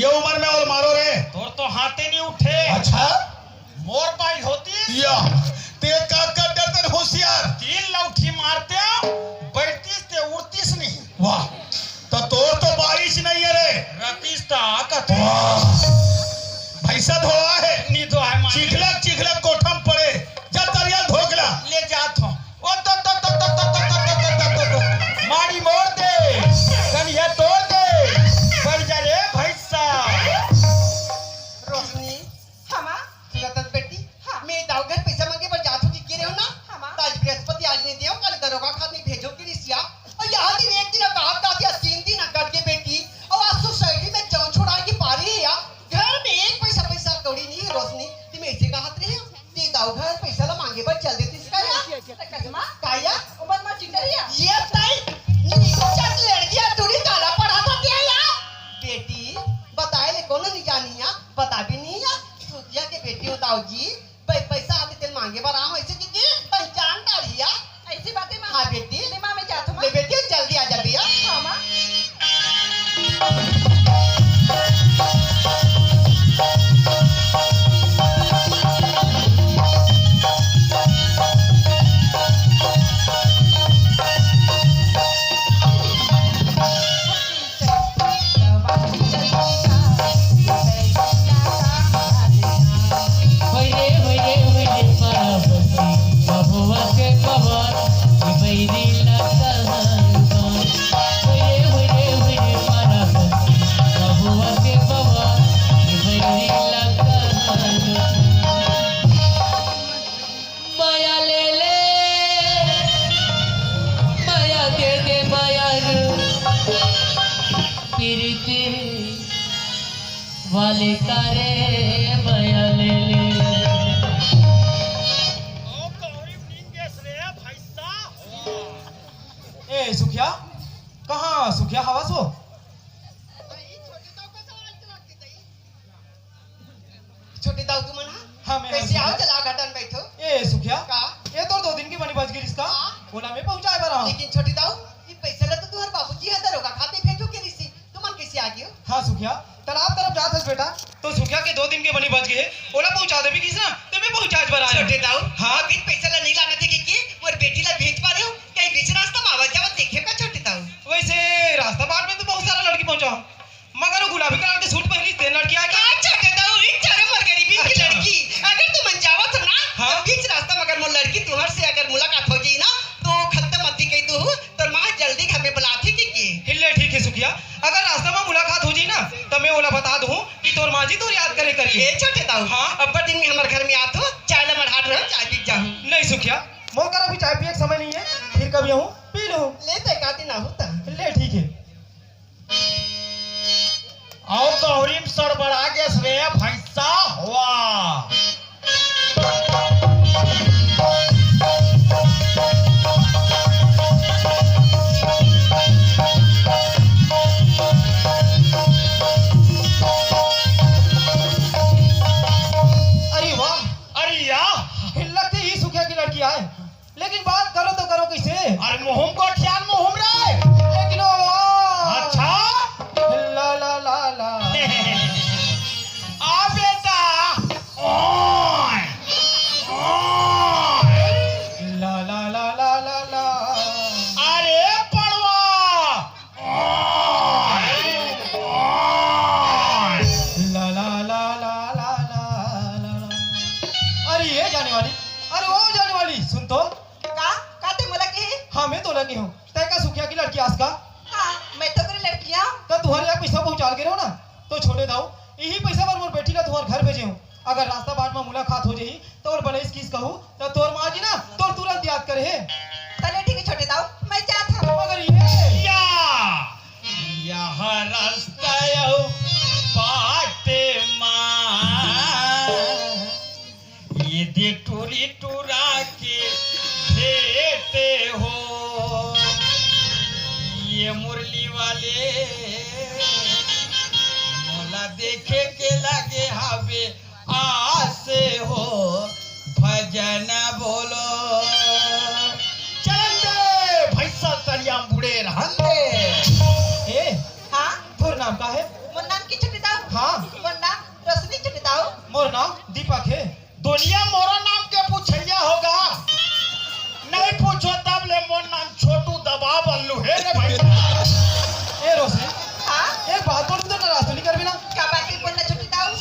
ये उम्र में और मारो रे। तोर तो हाथे नहीं उठे। अच्छा मोर बाई होती या ते का डरते होशियार। 3 लौठी मारते बैठतीस ते उड़तीस नहीं। वाह तो तोर तो बारिश नहीं है रे। रतीस ताकत भैसा धोआ है नी तो है चिखलक चिखलक कोठम पड़े जब तरिया धोकला ले जात हो ओ तो मारी मोड़ दे कनिया तोड़ दे बढ़ जा रे भैसा। रोशनी हमा सुनत बेटी हां मैं दावगर पैसा मांगे पर जात हो कि गिरे हो ना हमा आज बृहस्पति आज नहीं दियो कल दरोगा खाने भेजो की रिसिया और यहां दिन एक दिन काम दाती 3 दिन कर के बेटी और आज सोसाइटी में जान छोड़ा की पारी है या घर में एक पैसा कौड़ी नहीं रोशनी तुम ऐसे का हाथ रहे ते दावगर पैसा ला मांगे पर चल देती इसका या कसमा काया उमर में चिटरिया ये ताई नी चट लड़कियां थोड़ी काला पड़ा था क्या या बेटी बताए ले कौन नहीं जानी या बता भी नहीं या सुतिया के बेटी हो ताऊ जी पैसा आते तेल मांगे पर आओ ऐसे की पहचान डाली या ऐसी बातें मां हां बेटी ले मां मैं जाता हूं ले बेटी जल्दी आ जा भैया हां मां वाले तारे माया ले ले ओ कौरी निंगेस रे भैसा। ए सुखिया कहाँ सुखिया हवा सो छोटे दाऊ तुम ना हाँ मैं कैसे आओ चला घटन बैठो ए सुखिया का ये तो 2 दिन की बनी बच गई इसका हाँ। ओला में पहुंचाए बरा लेकिन छोटे दाऊ ये पैसा ला तो तुम्हारे बाबूजी है दरोगा खाते भेजो के रिसी तुम कैसे आ गयो हाँ सुखिया तालाब तरफ जात हस बेटा तो सुखिया के 2 दिन के बनी बच गए ओला पहुंचा दे भी किस ना ते मैं पहुंचाए बरा छोटे दाऊ हाँ बिन पैसा ला नहीं लाना थे कि और बेटी ला भेज पा रहे हो कहीं बीच रास्ता में आवाज जावा देखेगा छोटे दाऊ वैसे रास्ता बाट में तो बहुत सारा लड़की पहुंचा मगर वो गुलाबी कलर के सूट पहनी थी लड़की आ का छोटे दाऊ इन चारों मर गरीबी की अच्छा। लड़की अगर तुम अनजावा हो ना हाँ। तो बीच रास्ता में अगर वो लड़की तुम्हारे से अगर मुलाकात हो गई ना तो खत्म मत कही दो तो मां जल्दी घर में बुलाती कि हिल्ले ठीक है सुखिया अगर रास्ता में मुलाकात हो जाई ना तो मैं ओला बता दूं कि तोर माजी तो याद करे करके ए छोटे दाऊ हाँ। अब्बा दिन में हमारे घर में आतो चाय ला मढ़ाट रहो चाय पी जाऊं नहीं सुखिया मौका अभी चाय पिए समय नहीं है फिर कभी आऊं पी लूं ले ते काती ना होता ले ठीक है और कौरी में सड़बड़ा गेस रे भैसा। वाह अरे वाह अरे या लगती ही सुखिया की लड़की आए लेकिन बात करो तो करो कैसे अरे मुहुम को ठियान मुहुम रे। लेकिन ओ वाह अच्छा ला ला ला ला आ बेटा ओए ओए ला ला ला ला ला ला अरे पड़वा ओए ओए ला ला ला ला ला ला ला अरे ये जाने वाली अरे वो जाने वाली सुन तो का काते मला के हाँ मैं तो लगी हूँ तय का सुखिया की लड़की आस का हां मैं तो करे लड़कियां तो तुम्हारे यहाँ पैसा पहुंचा के रहो ना तो छोड़े दाऊ यही पैसा पर मोर बेटी ला तुम्हारे घर भेजे हूँ अगर रास्ता बाट में मुलाकात हो जाई तो और भले किस कहूँ तो तोर माँ जी ना तोर तुरंत याद करे है चले ठीक है छोटे दाऊ मैं जात हूं मगर ये या यहाँ रास्ता यो बाटे माँ ये दे टूरी टूरा के भेटे हो ये मुरली वाले मोला देखे के लगे हवे आसे हो भजन बोलो चलन दे भैसा तरिया बूढ़े रहन दे। ए हां तोर नाम का है मोर नाम की छोटे दाऊ दुनिया मोरा नाम के पूछैया होगा नहीं पूछो तब ले मोर नाम छोटू दबाव अल्लू है रे भाई ए रोशनी हाँ एक बात बोलूं तो नाराज तो नहीं करबी ना? क्या बाकी बोलना छुट्टी दाऊ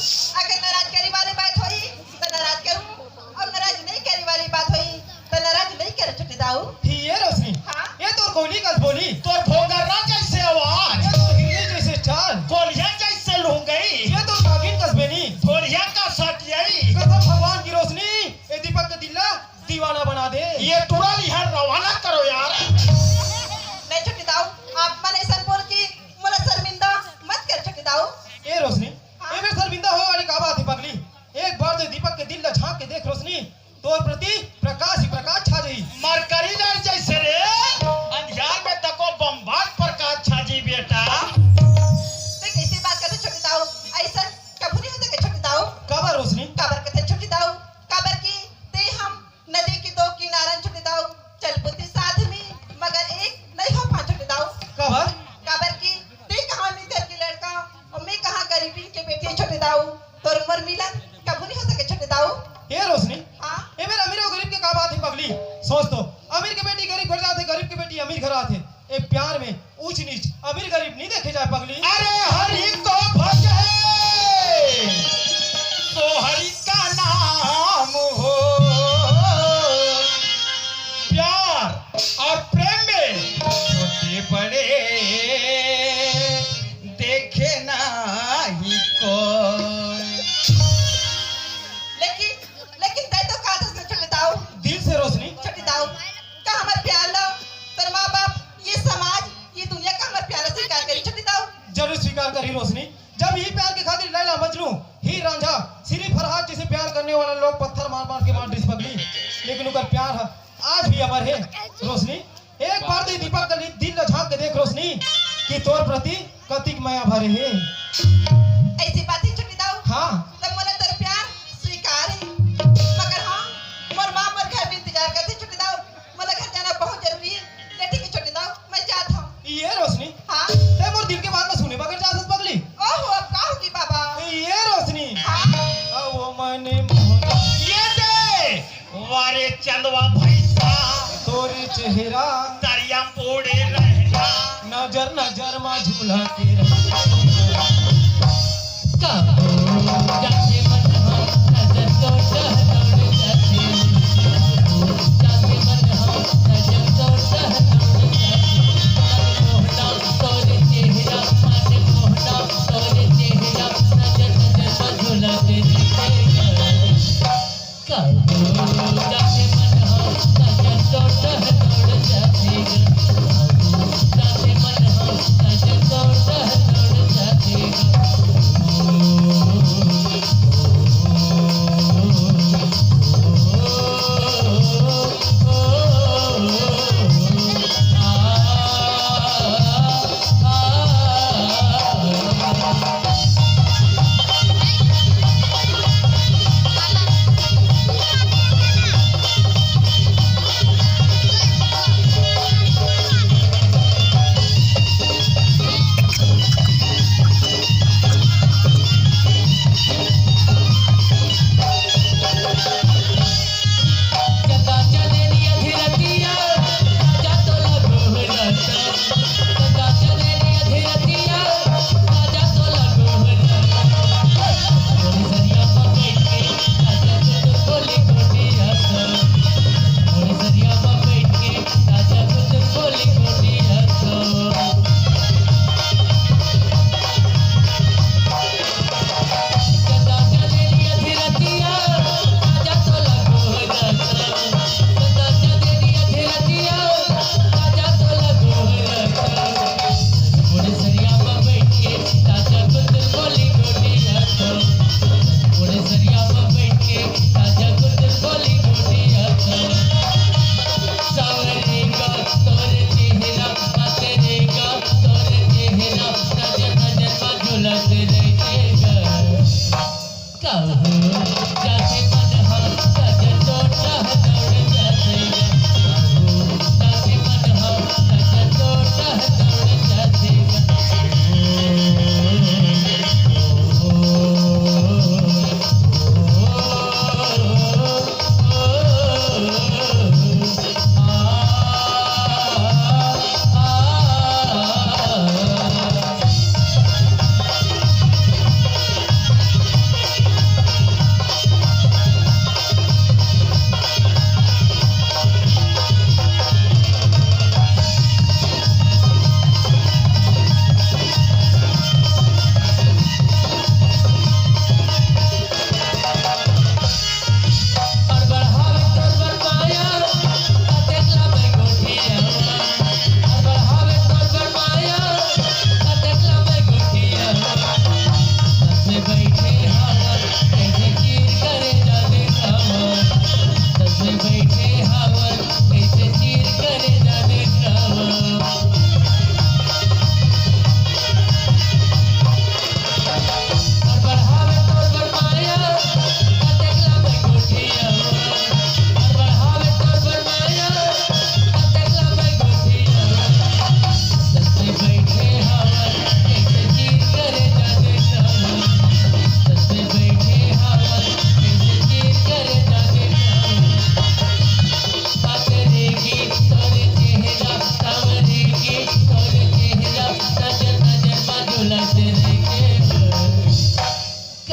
अगर नाराज करी वाली बात हुई तो नाराज करूं और नाराज नहीं करी वाली बात हुई तो नाराज नहीं करे छुट्टी दाऊ ही ये रोशनी हाँ ये तो कोहली कस बोली, तोर भोगरना जैसे आवाज ये तो हिरनी जैसे चाल, गोलियां जैसे लूं गई ये तो नागिन कस बेनी। गोलियां का सट यही कसम भगवान की रोशनी ए दीपक का दिल्ला दीवाना बना दे। ये तुरंत यहाँ रवाना करो यार नहीं छुट्टी दाऊ आप मन ऐसा बोल की मोला शर्मिंदा मत कर छुट्टी दाऊ ए रोशनी ए में शर्मिंदा हो वाली का बात है पगली? एक बार तो दीपक के दिल ला झांक के देख रोशनी, तोर प्रति प्रकाश ही प्रकाश छा जाई। मरकरी लाल जैसे रे अंधियार में तको बम्बार प्रकाश छाजी बेटा ते कैसी बात करते छुट्टी दाऊ ऐसा कभी नहीं होता के छुट्टी दाऊ का बात रोशनी? काबर कहते छुट्टी दाऊ काबर की ते हम नदी के दो किनारन छुट्टी दाऊ चल पुती साथ में मगर एक नहीं हो पा छुट्टी दाऊ का बात? काबर की ते कहां मित्र की लड़का और मैं कहां गरीबी के बेटी छुट्टी दाऊ तोर उम्र मिलन कभी नहीं हो सके छुट्टी दाऊ ए रोशनी हां ए मेरा अमीर और गरीब के का बात है पगली? सोच तो अमीर की बेटी गरीब घर जाते, गरीब की बेटी अमीर घर आते। ए प्यार में ऊंच नीच अमीर गरीब नहीं देखे जाए पगली। अरे हरि को भजे तो हरि का नाम हो प्यार और प्रेम में छोटे बड़े देखे नहीं कोई लेकिन ते तो कादस में छुट्टी दाऊ दिल से रोशनी छुट्टी दाऊ का हमार प्यार लो तेरे माँ बाप ये समाज ये दुनिया का हमार प्यार स्वीकार करी छुट्टी दाऊ जरूर स्वीकार करी रोशनी। जब ही प्यार के खातिर लैला मजनू ही रांझा सिरी फरहाद जैसे प्यार करने वाला लोग पत्थर मार मार के मार दिस पगली, लेकिन उनका प्यार है आज भी अमर है रोशनी। एक बार तो दीपक का दिल ला झांक के देख रोशनी कि तोर प्रति कतिक माया भरे है। ऐसी बात ही छुट्टी दाऊ हाँ तब मोला तेरा प्यार स्वीकार है मगर हाँ मोर माँ मोर घर में इंतजार करती छुट्टी दाऊ मोला घर जाना बहुत जरूरी है लेटी की छुट्टी दाऊ मैं जाता हूँ ये रोशनी हाँ ते मोर दिल के बात में सुने बगैर जा पगली। ओहो अब का होगी बाबा ये रोशनी हाँ वो मैंने मोहना ये दे वारे चंदवा भैसा तोरे चेहरा दरिया पोड़े रहना नजर नजर में झूला के रह। जाते मन हम नजर तो टहलौड़ जाते, जाते मन हम नजर तो टहलौड़ जाते। मन मोहना तोरे चेहरा, मन मोहना तोरे चेहरा, नजर नजर में झुलाते रहते। जाते मन हम नजर तो टहलौड़ जाते, जाते मन हम नजर तो टहलौड़ जाते।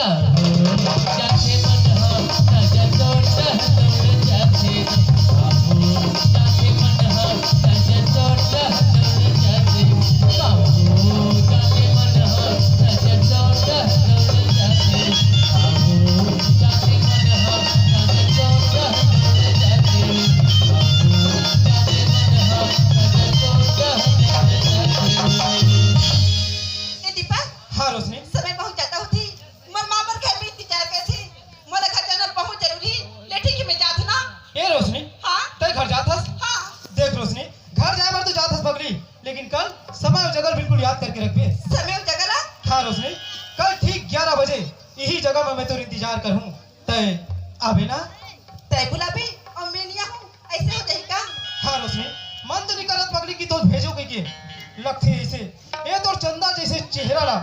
जाते मन हो राजा तोड़ जाते बाबू जाते मन हो राजा तोड़ जाते बाबू जाते मन हो राजा तोड़ जाते बाबू जाते मन हो राजा तोड़ जाते बाबू जाते मन हो राजा तोड़ जाते। ए दीपक हाँ रोशनी समय पहुंच जाता होती मर मां पर घर में इंतजार करे थे मोला घर जाना बहुत जरूरी लेठी के मैं जात हूं ना। ए रोशनी हां तय घर जाथस हां देख रोशनी घर जाए बार तो जाथस पगली लेकिन कल समय और जगह बिल्कुल याद करके रखबे। समय और जगह ला हाँ रोशनी कल ठीक 11 बजे यही जगह में मैं तो इंतजार करूँ तय आबे ना। तय बुलाबे और मैं नहीं आऊं ऐसे हो जाई का। हाँ रोशनी मन तो निकलत पगली की तो भेजो के लगते ऐसे ये तो चंदा जैसे चेहरा ला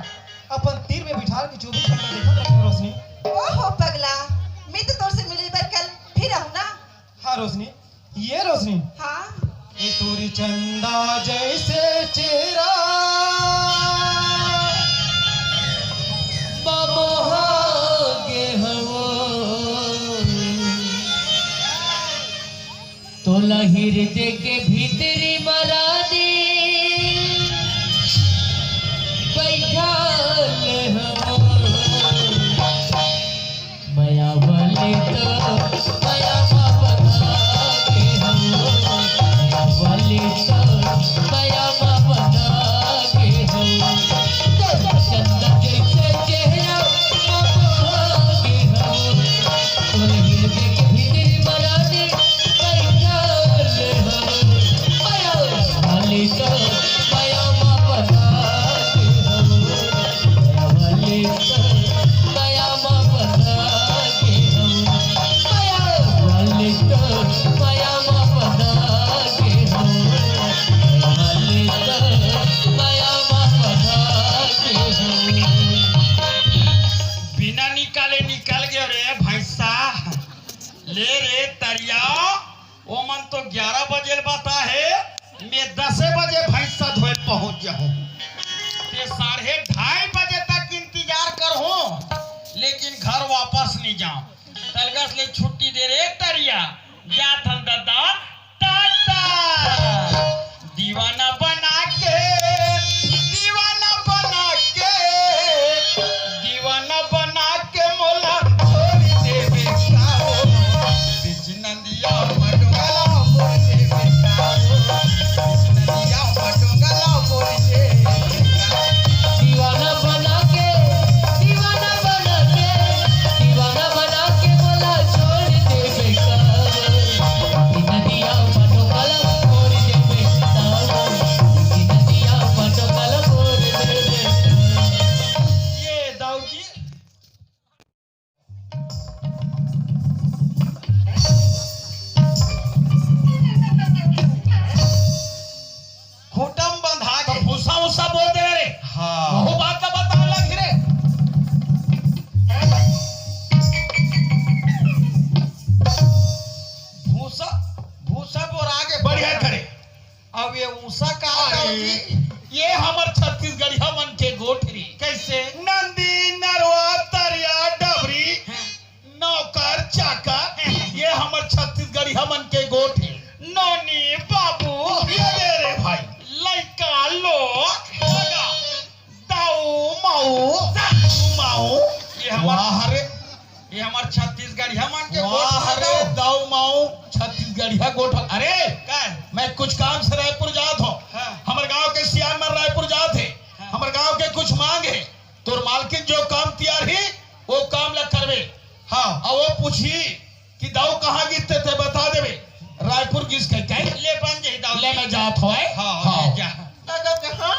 अपन तीर में बिठार के 24 घंटा देखत रखी रोशनी। ओहो पगला मैं तो तोर से मिले बार कल फिर आऊं ना। हाँ रोशनी ये रोशनी हां ये तोरी चंदा जैसे चेहरा बाबोहागे हवो तोला हृदय के भीतरी मरा दे बैठाल हवो माया वाले तो माया बना के हवो माया वाले तो माया बना के हवो चंदा जैसे चेहरा बाबोहागे हवो तोला हृदय के भीतरी मरा दे बैठाल हवो माया वाले तो माया बना के हवो माया वाले तो माया बना के हवो माया वाले तो माया बना के हवो माया वाले तो माया बना के हवो। बिना निकाले निकल गया रे भैंसा ले रे तरिया ओ मन तो 11 बजे बता है मैं 10 बजे भैंसा धोए पहुंच जाऊं ते 2:30 बजे तक इंतजार करहूं लेकिन घर वापस नहीं जाऊं तलगस ले छुट्टी दे रे तरिया जा थन दादा टाटा दीवाना बना के मोला छोड़ देवे काओ बिच नंदिया मटुंगला बोल देवे काओ बिच नंदिया मटुंगला बोल देवे काओ। दीवाना बना के बोला छोड़ दे बेकार नदिया पटोला मोर दे बेकार नदिया पटोला मोर दे बेकार। ये दाऊजी खूटम बंधा के भूसा उसा बोल दे रे हाँ वो बात का बता लग रे भूसा भूसा बोर आगे बढ़िया करे अब ये ऊसा का दाऊजी ये हमर छत्तीसगढ़िया मन के गोठरी कैसे नंदी नरवा तरिया डबरी नौकर चाकर ये हमर छत्तीसगढ़िया मन के गोठरी नोनी बाबू ये दे रे भाई लइका लोग लगा दाऊ माऊ ये हमारे ये हमार छत्तीसगढ़िया मन के वाह रे। दाऊ माऊ छत्तीसगढ़िया गोठ अरे का मैं कुछ काम से रायपुर जात हूँ हमारे गांव के सियान में रायपुर जात है हमारे गांव के कुछ मांग है तोर मालकिन जो काम तैयार है वो काम ला करवे हाँ और वो पूछी कि दाऊ कहाँ गिरते थे बता देवे रायपुर किस के ले बन जाई दाऊ ले मैं जात होए हाँ जा लगा कहां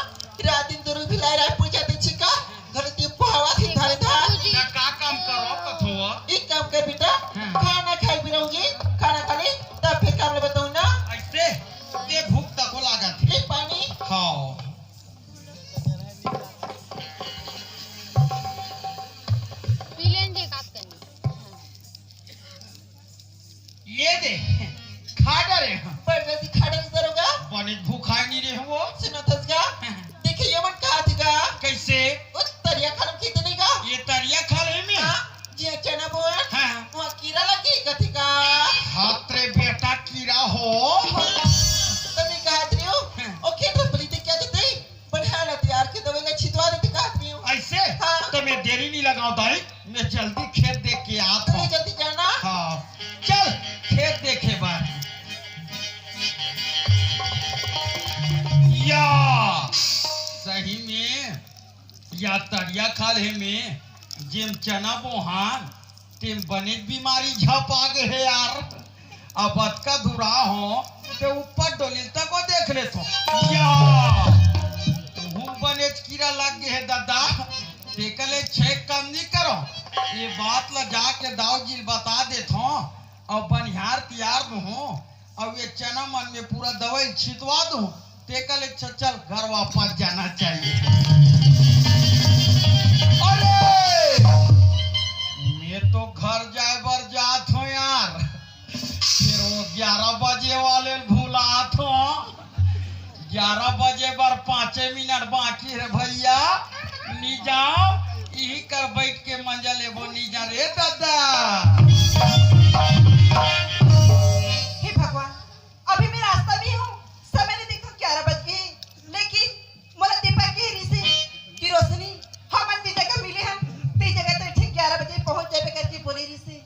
रात दिन दूर भिलाई रायपुर जाते छिका घर ती पहावा थी धारे धार ना का काम करो कथो एक काम कर बेटा खाना खाई भी रहूंगी खाना खा ले तब फिर काम ले बताऊं ना। ऐसे ये भूख तक लागत ले पानी हाँ पीलेंगे काट करनी ये दे खा डरे पर जल्दी खाने से करोगा पानी भूख भाई मैं जल्दी खेत देख के आता हूँ। जल्दी जाना। हाँ चल खेत देखे बार। या सही में या तरिया खाले में जिम चना बोहान तिम बने बीमारी झप आ गए है यार। अब का धुरा हो तो ऊपर डोलिलता को देख ले तो या बने कीड़ा लग गए है दादा। देखले छेक कम नहीं करो ये बात ला जाके दाऊ जी बता देत हो और बनिहार तैयार हो और ये चना मन में पूरा दवाई छिटवा दूं। देखले चल घर वापस जाना चाहिए। अरे मैं तो घर जाए बर जात हूँ यार। फिर वो 11 बजे वाले भूलात हो। 11 बजे बर 5 मिनट बाकी है भैया। नी जाओ यही कर बैठ के मंजा लेबो नी जा रे दादा। हे भगवान अभी मैं रास्ता में हूँ। समय ने देखो 11 बज गए लेकिन मोला दीपक की ऋषि की रोशनी हम ती जगह मिले हम ती जगह तो ठीक 11 बजे पहुंच जाए करके बोले ऋषि।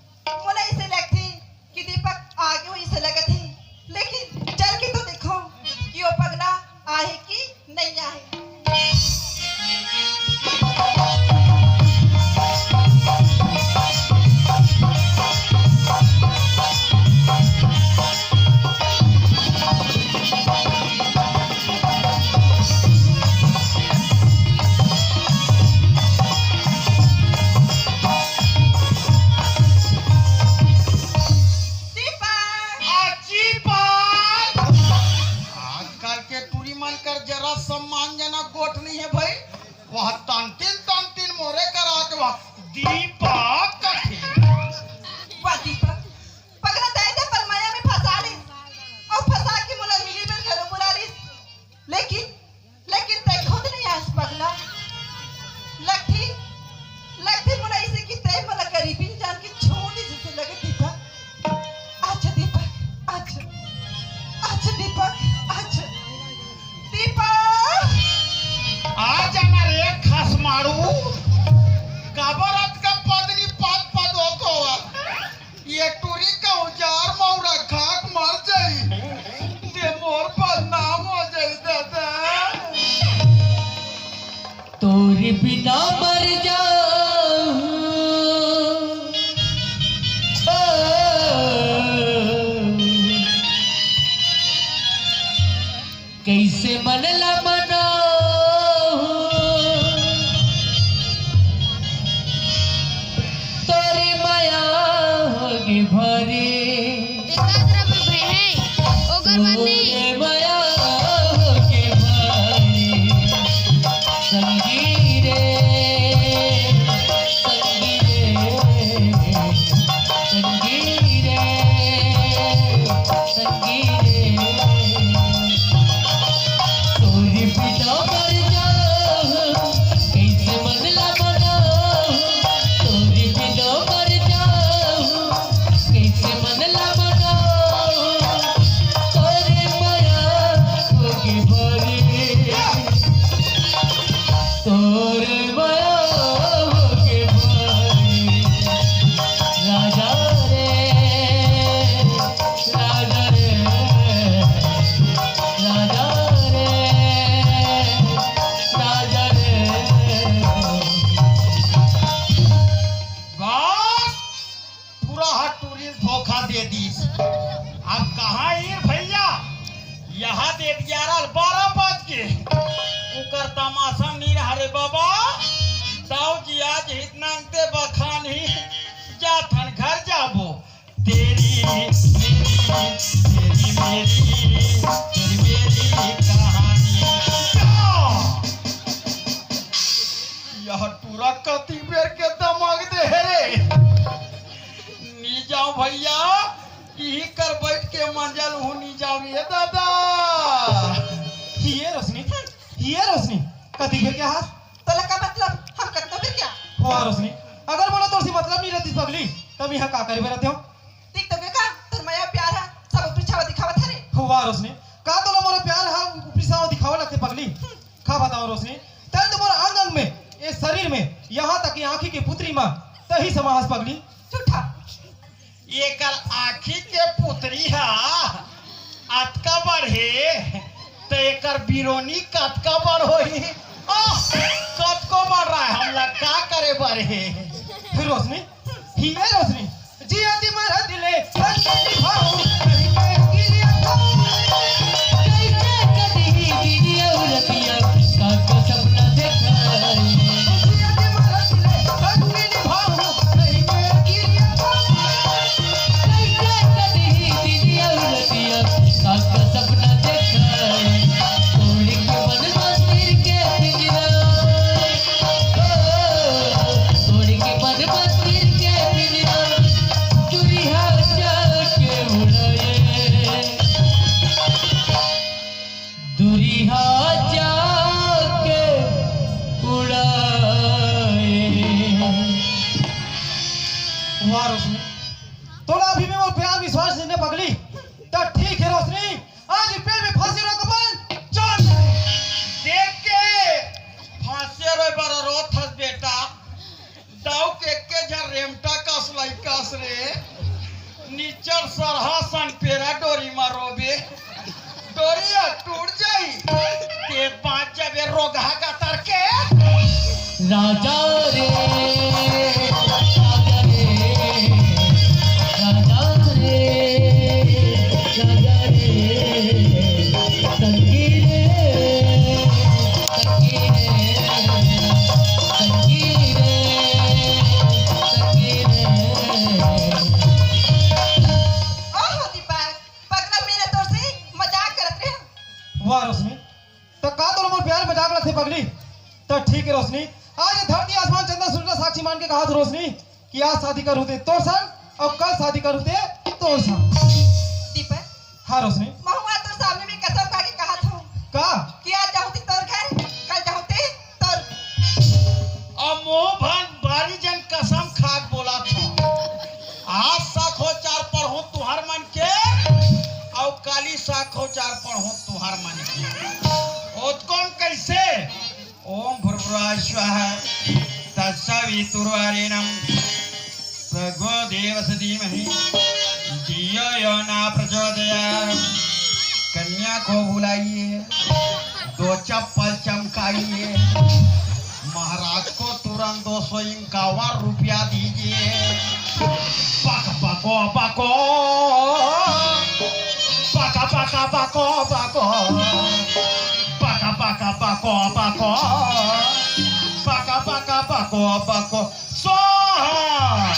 मोला इसे लगती कि दीपक आगे हुई इसे लगा थी लेकिन चल के तो देखो कि वो पगला आए कि नहीं आए। सम्मानजनक गोठ नहीं है भाई। वह तंतिन मोरे करा के वह दीपक कथे। वाह दीपक पगला दे पर माया में फंसा ली और फंसा के मुला मिली में घरों बुला ली लेकिन तय खुद नहीं आस पगला लगती मुला इसे की तय मुला गरीबी जान की छोड़ी जैसे लगे दीपक। अच्छा दीपक अच्छा दीपक अच्छा दीपक आ जाना रे खस मारू काबरत का पदनी पद होतो ये टूरी का उजार मौरा खाक मर जाई ते मोर पर नाम हो जाई दादा। तोरे बिना मर जाऊं कैसे मन ला मना तोरे माया होगे भरे तोरे माया होगे भरे संगी रे तोरे बिना मर जाऊं कैसे मन ला मना तोरे बिना मर जाऊं कैसे मन ला मना तोरे माया होगे भरे तोरे माया होगे भरे राजा रे राजा रे राजा रे राजा रे। बस पूरा हाथ टूरिस्ट धोखा दे दी। अब कहाँ है भैया यहाँ दे 11-12 बज के उकर तमाशा नहीं रहा रे बाबा। दाऊ जी आज इतना अंते बखान ही जा थन घर जाबो तेरी मेरी कहानी यह टूरा कती बेर के दमाग दे रे। नी जाओ भैया यही कर बैठ के मंजल हूँ नी जाओ रे दादा। ये रोशनी कदी फिर क्या हाथ तो लगा मतलब हम करते फिर क्या हुआ रोशनी अगर बोला तो उसी मतलब नहीं रहती पगली तब यहाँ का करे रहते हो। देख तो का तुर माया प्यार है सब ऊपर छावा दिखावा था रे। हुआ रोशनी का तो मोरा प्यार है ऊपरी साव दिखावा लगते पगली। खा बताओ रोशनी तय तो मोरा अंग अंग में ये शरीर में यहाँ तक कि आँखी की पुत्री माँ तही समाज पगली। झूठा। एकर आखी के पुत्री हा अतका बढ़े तो एकर बिरोनी कतका बढ़ होई। कतको बढ़ रहा है, हम लोग का करे बढ़े। रोशनी ही है रोशनी जी आती मारा दिले अंजलि भाऊ नहीं मैं गिरिया कैसे कभी वीडियो रतिया काको सपना देखाई जी आती मारा दिले अंजलि भाऊ नहीं मैं गिरिया कैसे कभी वीडियो रतिया काको सपना देखाई तोड़ के मन मंदिर के पिंजरा तोड़ के मन मंदिर के पिंजरा दुरिया जाके उड़ाए दुरिया जाके उड़ाए। वाह रोशनी तोला अभी में वो प्यार विश्वास ने पगली तो ठीक है रोशनी आज ही पेड़ में फांसी रो कमल चल देख के फांसे रे बड़ा रोत हस बेटा दाऊ के झर रेमटा कस लाई कस रे नीचर सरहा सन पेरा डोरी मारोबे डोरी टूट जाई के पांच जबे रोगा का तरके राजा रे राजा रे राजा रे राजा रे संगी रे संगी रे संगी रे संगी रे। ओहो दीपक, पगला मेरे तोर से मजाक करत रहे। वाह रोशनी तो का तो मोर प्यार मजाक लथे पगली तो ठीक है रोशनी आज ये धरती आसमान चंदा सूरज का साक्षी मान के कहा था रोशनी कि आज शादी करूँ ते तोर संग और कल शादी करूँ ते तोर संग। दीपक, हाँ रोशनी महुआ तो सामने में कसम खा के कहा था का कि आज जाऊँ ती तोर घर, कल जाऊँ ती तोर। अमो भन बारी जन कसम खाक बोला था आज साखो चार पढ़ो तुहार मन के और काली साखो चार पढ़ो तुहार मन के ओतकोन कैसे ओम भूर्भुवः स्वः तत्सवितुर्वरेण्यं भर्गो देवस्य धीमहि धियो यो न प्रचोदयात्। कन्या को बुलाइए, दो चप्पल चमकाइए, महाराज को तुरंत 251 रुपया दीजिए। बको बको बको बका बका बको बको बका बका बको बको बका बका बको बको स्वाहा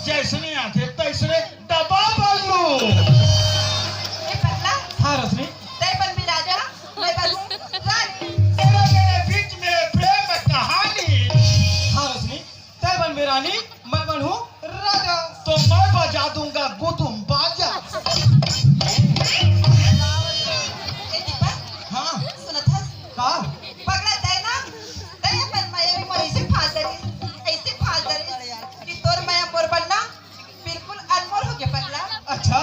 जैसने आते तैसने दबा बल्लू। ए पगला, हाँ रोशनी तै बन भी राजा, मैं बनूं रानी। तेरे मेरे बीच में प्रेम कहानी। हाँ रोशनी तय बन में रानी मैं बनूं राजा। तो मैं बजा दूंगा गुदुम बाजा। ए दीपक, हाँ सुनत हस? का पगला तै ना, तै अपन माया में मोर ऐसे फाल दरी कि तोर माया मोर बनना बिल्कुल अनमोल हो गया पगला। अच्छा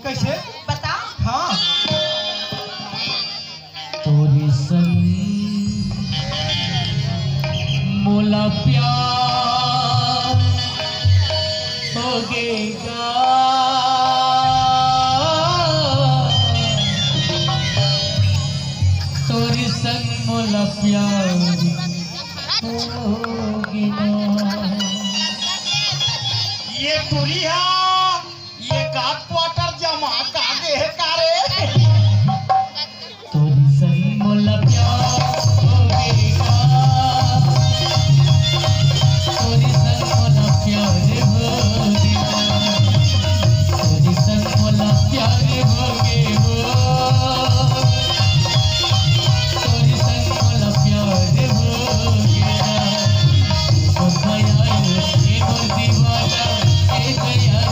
कैसे बता। हाँ तोरी संग मोला प्यार होगेगा तोरी संग मोला प्यार होगेगा। ये तुरिया ये का क्वार्टर जमा का दे कारे तोरी संग मोला प्यार होगेगा तोरी संग मोला प्यार होगेगा तोरी संग मोला प्यार होगेगा तोरी संग मोला प्यार होगेगा ओ दयाल ए मोर दीवाना ए दयाल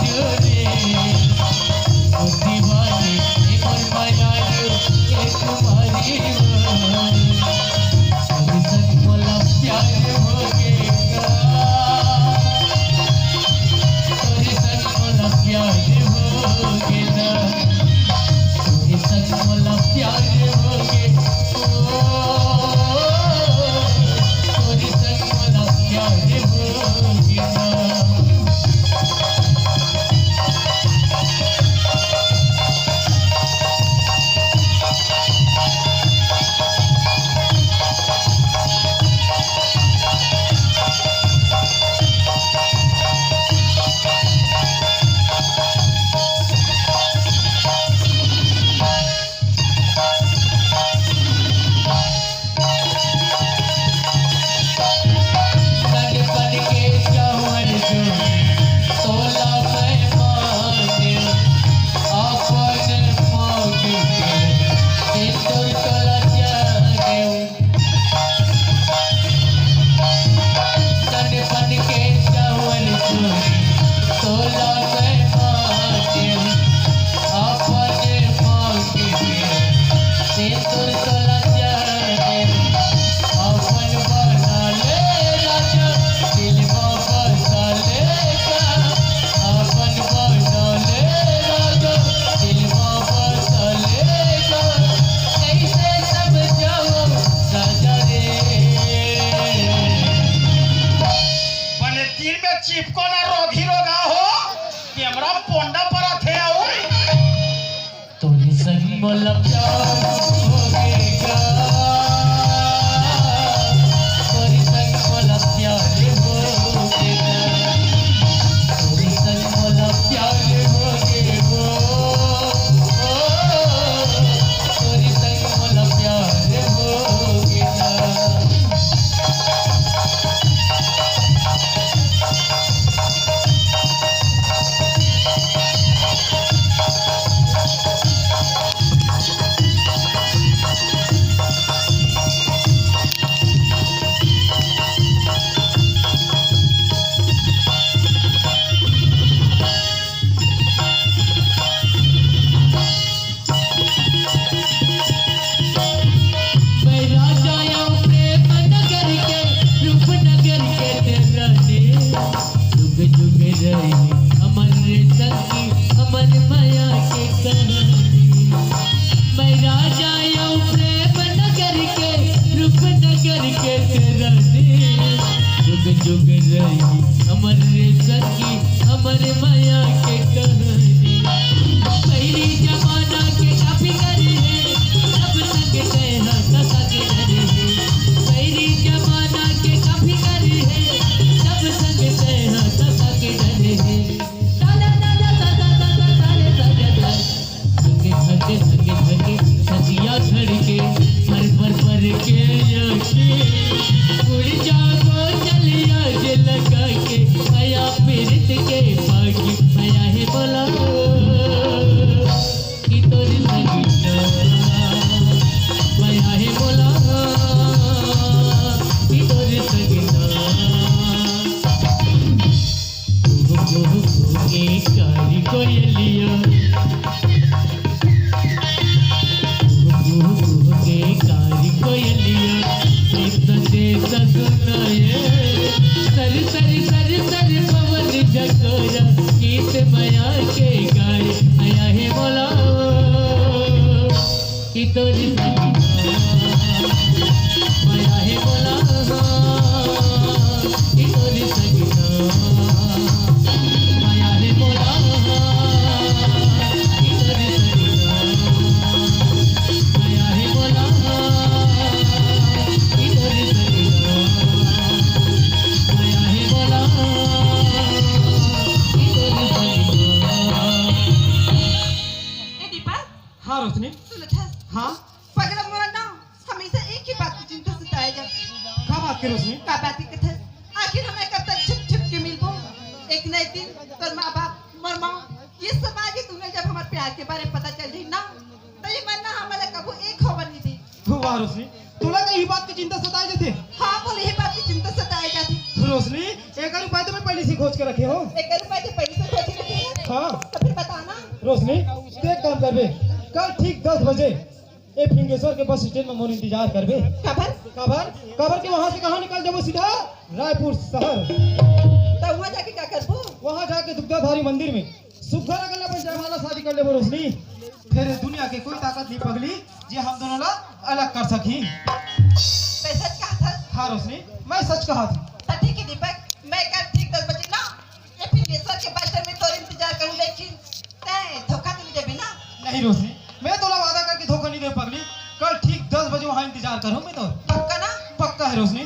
दिल में चिपको ना रोगी रोगा हो कैमरा पोंडा पर थे आओ तोरी संग मोला प्यार होगेगा तोरी संग मोला प्यार होगेगा तोरी संग मोला प्यार होगेगा तोरी संग मोला प्यार होगेगा मैं राजा आऊं प्रेम नगर के रूप नगर के तेराने जुग जुग रही अमर संगी अमर माया के कहानी मैं राजा आऊं प्रेम नगर के रूप नगर के तेराने जुग जुग रही अमर संगी अमर माया के कहानी पहली जमाना के काफी करे है सब संग गए सका के डरे है पहली जमाना के काफी करे है सब संग गए सका के डरे है ताला ताला ताला ताला ताले ताले संगे संगे संगे सदिया धड़के पर के आके उड़ जाओ चलिया जे लगा के आया पीरत के पागी आया है बोला कि तोरी संगीता आया है बोला कि तोरी संगीता के कारी कोयलिया के कारी कोयलिया दे ससुनाए सर सर सर सर पवन जगोरा गीत माया के गाए आया है बोला कि तोरी संगीता आया है बोला कि तोरी संगीता आया है बोला कि तोरी संगीता आया है बोला कि तोरी संगीता आया है बोला कि तोरी संगीता ए दीपक हाँ रोशनी सुनत है हाँ पगला मोरा ना हमेशा एक ही बात की चिंता सताए जाती क्या बात की रोशनी का बात की कथा आखिर हमें कब तक छुप छुप के मिलबो एक नए दिन तोर माँ बाप मोर माँ ये समाज तुम्हें जब हमारे प्यार के बारे में पता चल जाई ना तो ये मन ना हमारे कबू एक खबर नहीं दी वाह रोशनी तोला का यही बात की चिंता सताए जाते हाँ बोले ये बात की चिंता सताए जाती रोशनी एक रुपए तो मैं पहले से खोज के रखे हो एक रुपए के पैसे खोज रखे हैं हाँ तो फिर बताना रोशनी तू एक काम करबे कल ठीक 10 बजे ए फिंगेश्वर के बस स्टैंड में मोर इंतजार करबे खबर कबर कबर के वहाँ से कहाँ निकल जाबो सीधा रायपुर शहर तो वहाँ जाके क्या करबो वहाँ जाके दुग्धाधारी मंदिर में सुखर अगला पर जयमाला शादी कर लेबो रोशनी फिर दुनिया के कोई ताकत नहीं पगली जे हम दोनों ला अलग कर सकी मैं सच कहा था हाँ रोशनी मैं सच कहा था तो ठीक है दीपक मैं कल ठीक 10 बजे ना ये फिंगेश्वर के बस स्टैंड में तोर इंतजार करूँ लेकिन तय धोखा तो नहीं देबी ना नहीं रोशनी मैं तोला वादा करके धोखा नहीं दे पगली कल ठीक 10 बजे वहाँ इंतजार करूँ मैं तो पक्का ना पक्का है रोशनी